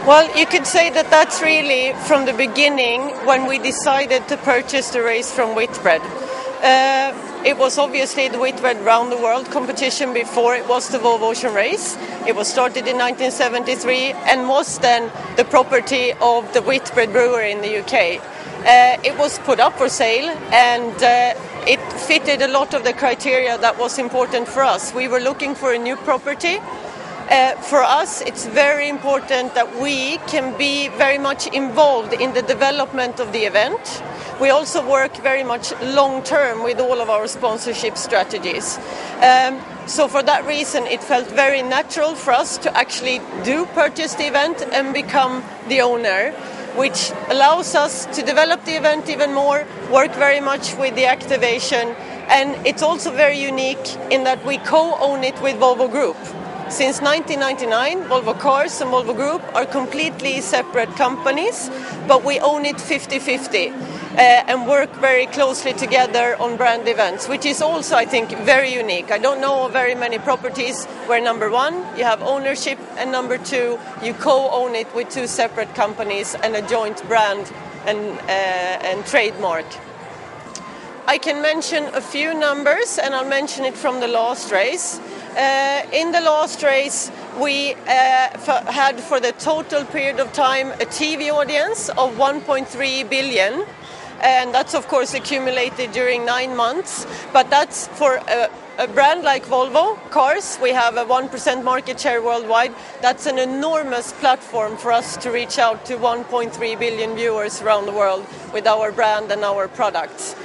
Well, you could say that that's really from the beginning when we decided to purchase the race from Whitbread. It was obviously the Whitbread Round the World competition before it was the Volvo Ocean Race. It was started in 1973 and was then the property of the Whitbread brewery in the UK. It was put up for sale and it fitted a lot of the criteria that was important for us. We were looking for a new property. For us, it's very important that we can be very much involved in the development of the event. We also work very much long-term with all of our sponsorship strategies. So for that reason, it felt very natural for us to actually purchase the event and become the owner, which allows us to develop the event even more, work very much with the activation, and it's also very unique in that we co-own it with Volvo Group. Since 1999, Volvo Cars and Volvo Group are completely separate companies, but we own it 50-50 and work very closely together on brand events, which is also, I think, very unique. I don't know of very many properties where, number one, you have ownership, and number two, you co-own it with two separate companies and a joint brand and trademark. I can mention a few numbers, and I'll mention it from the last race. In the last race, we had for the total period of time a TV audience of 1.3 billion. And that's, of course, accumulated during 9 months. But that's for a brand like Volvo Cars. We have a 1% market share worldwide. That's an enormous platform for us to reach out to 1.3 billion viewers around the world with our brand and our products.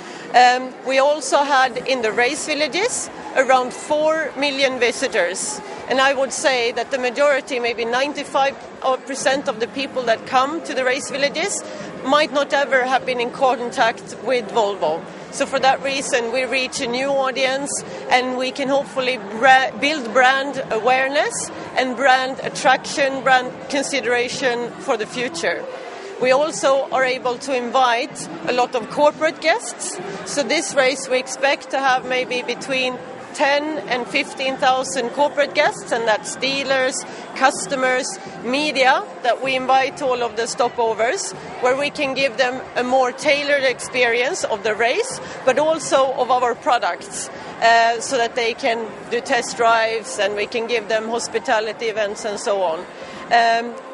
We also had in the race villages around 4 million visitors. And I would say that the majority, maybe 95% of the people that come to the race villages might not ever have been in contact with Volvo. So for that reason, we reach a new audience and we can hopefully build brand awareness and brand attraction, brand consideration for the future. We also are able to invite a lot of corporate guests. So this race we expect to have maybe between 10 and 15,000 corporate guests, and that's dealers, customers, media, that we invite to all of the stopovers, where we can give them a more tailored experience of the race, but also of our products, so that they can do test drives and we can give them hospitality events and so on.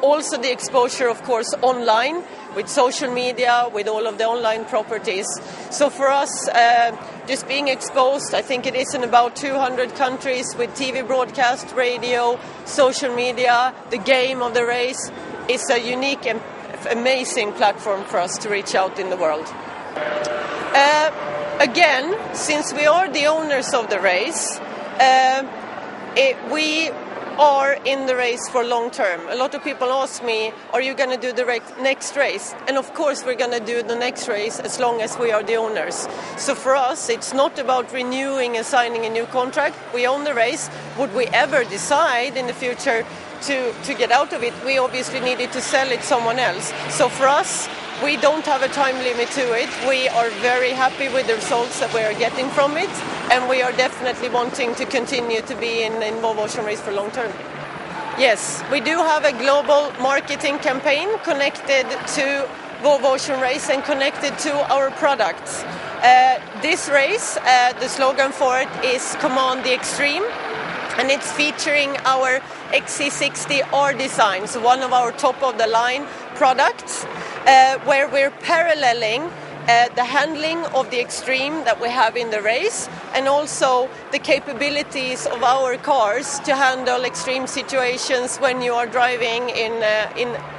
Also the exposure, of course, online, with social media, with all of the online properties. So for us, just being exposed, I think it is in about 200 countries with TV broadcast, radio, social media. The game of the race is a unique and amazing platform for us to reach out in the world. Again, since we are the owners of the race, we are in the race for long term. A lot of people ask me, are you going to do the next race? And of course we're going to do the next race as long as we are the owners. So for us, it's not about renewing and signing a new contract. We own the race. Would we ever decide in the future to get out of it, we obviously needed to sell it someone else. So for us, we don't have a time limit to it. We are very happy with the results that we are getting from it, and we are definitely wanting to continue to be in Volvo Ocean Race for long term. Yes, we do have a global marketing campaign connected to Volvo Ocean Race and connected to our products. This race, the slogan for it is Command the Extreme, and it's featuring our XC60R design, so one of our top-of-the-line products, where we're paralleling the handling of the extreme that we have in the race, and also the capabilities of our cars to handle extreme situations when you are driving in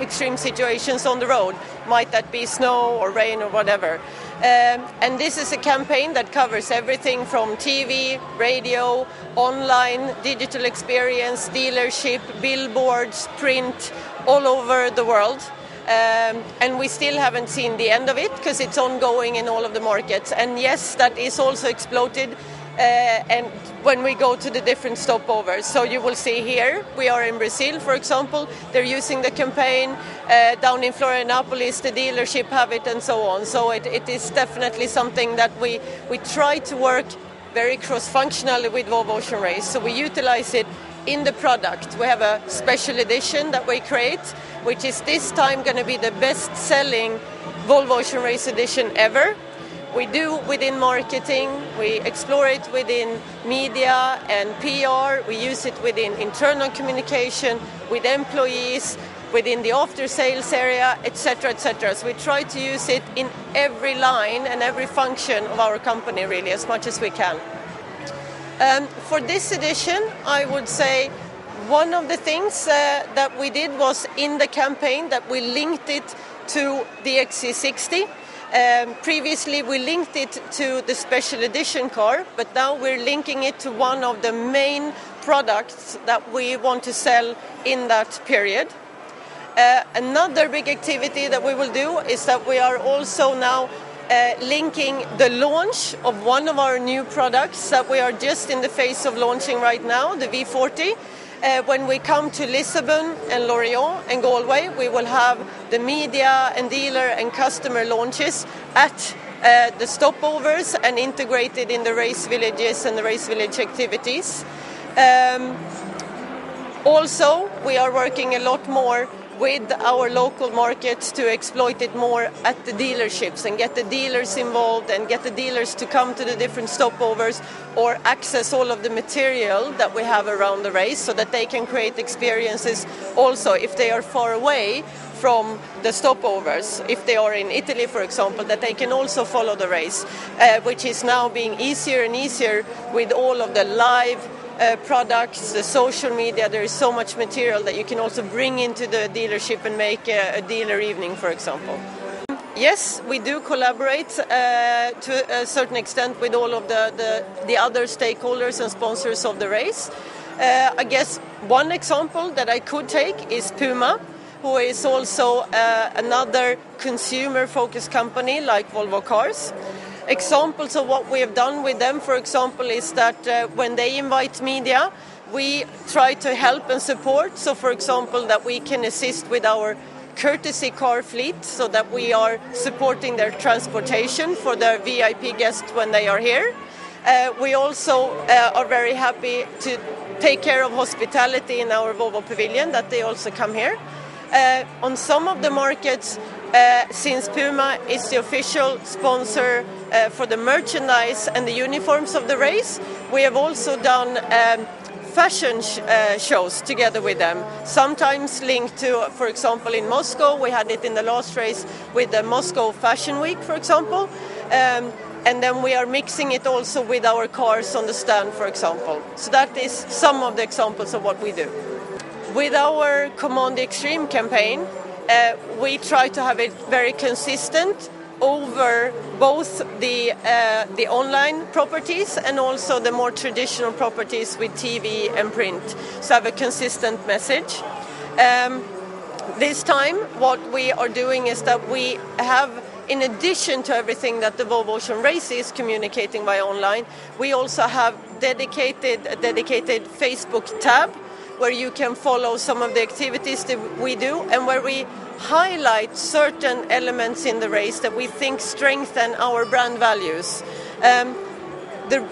extreme situations on the road. Might that be snow or rain or whatever. And this is a campaign that covers everything from TV, radio, online, digital experience, dealership, billboards, print, all over the world. And we still haven't seen the end of it because it's ongoing in all of the markets. And yes, that is also exploded and when we go to the different stopovers. So you will see here, we are in Brazil, for example, they're using the campaign. Down in Florianopolis, the dealership have it, and so on. So it is definitely something that we try to work very cross-functionally with Volvo Ocean Race. So we utilize it in the product. We have a special edition that we create, which is this time going to be the best-selling Volvo Ocean Race edition ever. We do within marketing, we explore it within media and PR, we use it within internal communication, with employees, within the after-sales area, etc., etc. So we try to use it in every line and every function of our company, really, as much as we can. For this edition, I would say one of the things that we did was in the campaign that we linked it to the XC60. Previously we linked it to the special edition car, but now we're linking it to one of the main products that we want to sell in that period. Another big activity that we will do is that we are also now linking the launch of one of our new products that we are just in the phase of launching right now, the V40. When we come to Lisbon and Lorient and Galway, we will have the media and dealer and customer launches at the stopovers and integrated in the race villages and the race village activities. Also, we are working a lot more with our local markets to exploit it more at the dealerships and get the dealers involved and get the dealers to come to the different stopovers or access all of the material that we have around the race so that they can create experiences also if they are far away from the stopovers. If they are in Italy, for example, that they can also follow the race, which is now being easier and easier with all of the live products, the social media. There is so much material that you can also bring into the dealership and make a dealer evening, for example. Yes, we do collaborate to a certain extent with all of the other stakeholders and sponsors of the race. I guess one example that I could take is Puma, who is also another consumer-focused company like Volvo Cars. Examples of what we have done with them, for example, is that when they invite media, we try to help and support. So, for example, that we can assist with our courtesy car fleet so that we are supporting their transportation for their VIP guests when they are here. We also are very happy to take care of hospitality in our Volvo Pavilion, that they also come here. On some of the markets, since Puma is the official sponsor for the merchandise and the uniforms of the race, we have also done fashion shows together with them, sometimes linked to, for example, in Moscow. We had it in the last race with the Moscow Fashion Week, for example, and then we are mixing it also with our cars on the stand, for example. So that is some of the examples of what we do. With our Command the Extreme campaign, we try to have it very consistent over both the online properties and also the more traditional properties with TV and print. So have a consistent message. This time what we are doing is that we have, in addition to everything that the Volvo Ocean Race is communicating by online, we also have a dedicated Facebook tab where you can follow some of the activities that we do and where we highlight certain elements in the race that we think strengthen our brand values.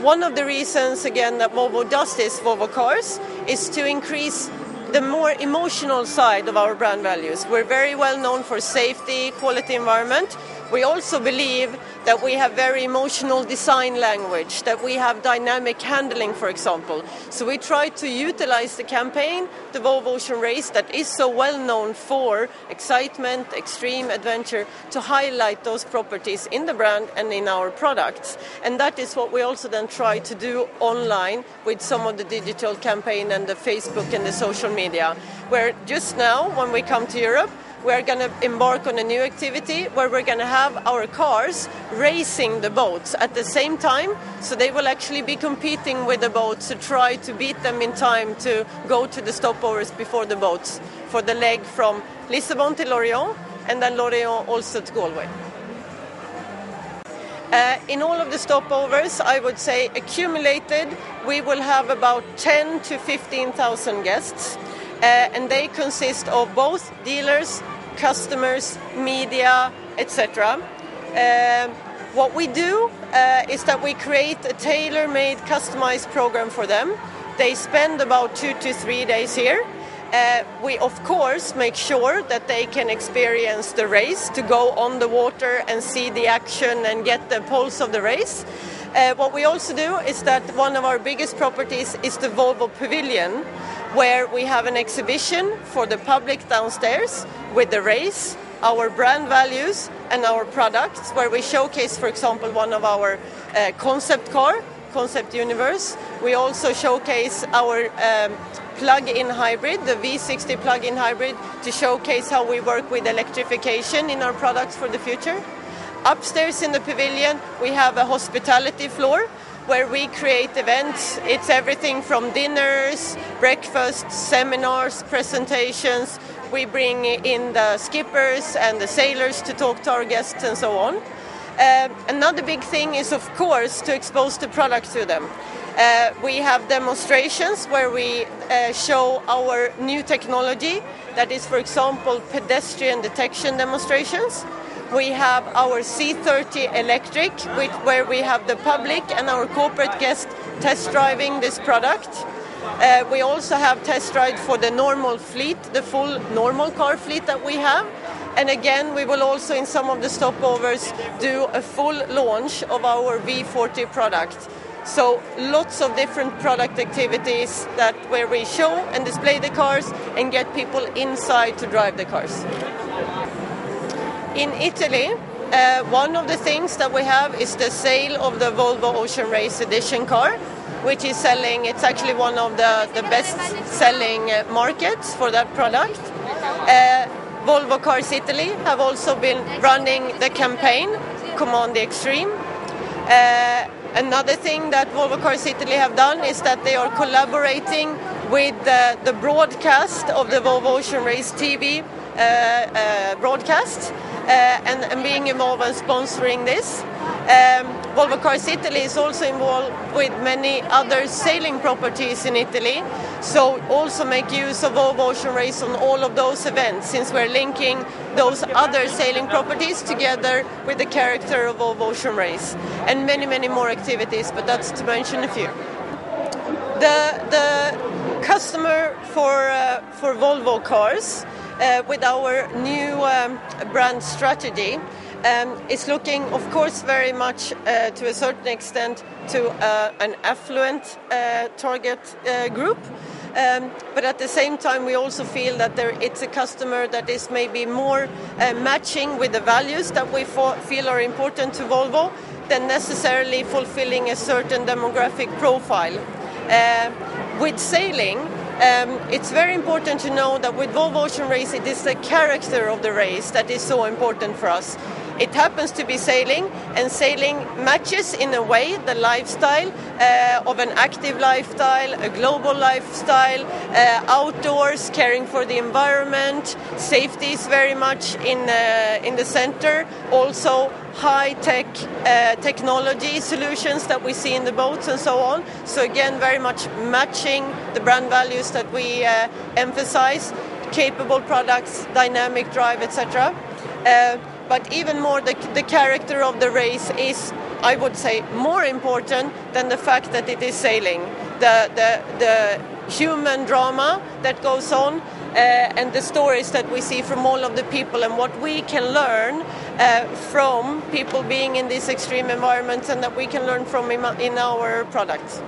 One of the reasons, again, that Volvo does this, Volvo Cars, is to increase the more emotional side of our brand values. We're very well known for safety, quality, environment. We also believe that we have very emotional design language, that we have dynamic handling, for example. So we try to utilize the campaign, the Volvo Ocean Race, that is so well known for excitement, extreme adventure, to highlight those properties in the brand and in our products. And that is what we also then try to do online with some of the digital campaign and the Facebook and the social media, where just now, when we come to Europe, we're going to embark on a new activity where we're going to have our cars racing the boats at the same time. So they will actually be competing with the boats to try to beat them in time to go to the stopovers before the boats for the leg from Lisbon to Lorient and then Lorient also to Galway. In all of the stopovers, I would say accumulated, we will have about 10 to 15,000 guests. And they consist of both dealers, customers, media, etc. What we do is that we create a tailor-made, customized program for them They spend about 2 to 3 days here. We of course make sure that they can experience the race, to go on the water and see the action and get the pulse of the race. What we also do is that one of our biggest properties is the Volvo Pavilion, where we have an exhibition for the public downstairs with the race, our brand values and our products, where we showcase, for example, one of our concept universe. We also showcase our plug-in hybrid, the V60 plug-in hybrid, to showcase how we work with electrification in our products for the future. Upstairs in the pavilion we have a hospitality floor where we create events. It's everything from dinners, breakfasts, seminars, presentations. We bring in the skippers and the sailors to talk to our guests and so on. Another big thing is, of course, to expose the product to them. We have demonstrations where we show our new technology. That is, for example, pedestrian detection demonstrations. We have our C30 electric, where we have the public and our corporate guests test driving this product. We also have test ride for the normal fleet, the full normal car fleet that we have. And again, we will also in some of the stopovers do a full launch of our V40 product. So lots of different product activities where we show and display the cars and get people inside to drive the cars. In Italy, one of the things that we have is the sale of the Volvo Ocean Race edition car, which is selling. It's actually one of the best-selling markets for that product. Volvo Cars Italy have also been running the campaign Command the Extreme. Another thing that Volvo Cars Italy have done is that they are collaborating with the broadcast of the Volvo Ocean Race TV broadcast and being involved in sponsoring this. Volvo Cars Italy is also involved with many other sailing properties in Italy, so also make use of Volvo Ocean Race on all of those events, since we're linking those other sailing properties together with the character of Volvo Ocean Race, and many, many more activities, but that's to mention a few. The customer for Volvo cars with our new brand strategy is looking, of course, very much to a certain extent to an affluent target group. But at the same time, we also feel that it's a customer that is maybe more matching with the values that we feel are important to Volvo than necessarily fulfilling a certain demographic profile. With sailing, it's very important to know that with Volvo Ocean Race, it is the character of the race that is so important for us. It happens to be sailing, and sailing matches in a way the lifestyle of an active lifestyle, a global lifestyle, outdoors, caring for the environment. Safety is very much in the center. Also high-tech technology solutions that we see in the boats and so on. So again, very much matching the brand values that we emphasize, capable products, dynamic drive, etc. But even more, the character of the race is, I would say, more important than the fact that it is sailing. The human drama that goes on and the stories that we see from all of the people, and what we can learn from people being in these extreme environments, and that we can learn from in our products.